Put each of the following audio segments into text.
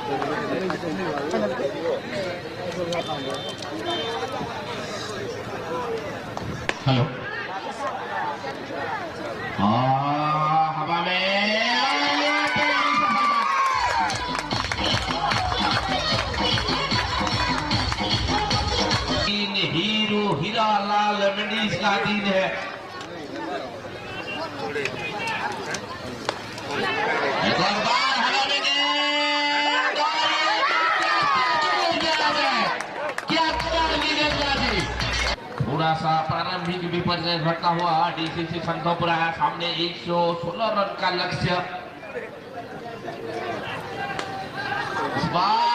Hello हवा में hero Hira Lal Mendis का दिन है। एक और बार हवा में थोड़ा सा प्रारंभिक विपर्य घटना हुआ। डीसीसी संतोपुरा सामने 116 रन का लक्ष्य। इस बार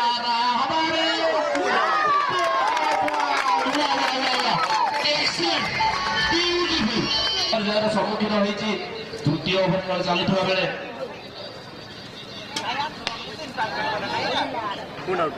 हमारे सम्मुखीन होती तृतीय ओभर चलुवा बेले One out.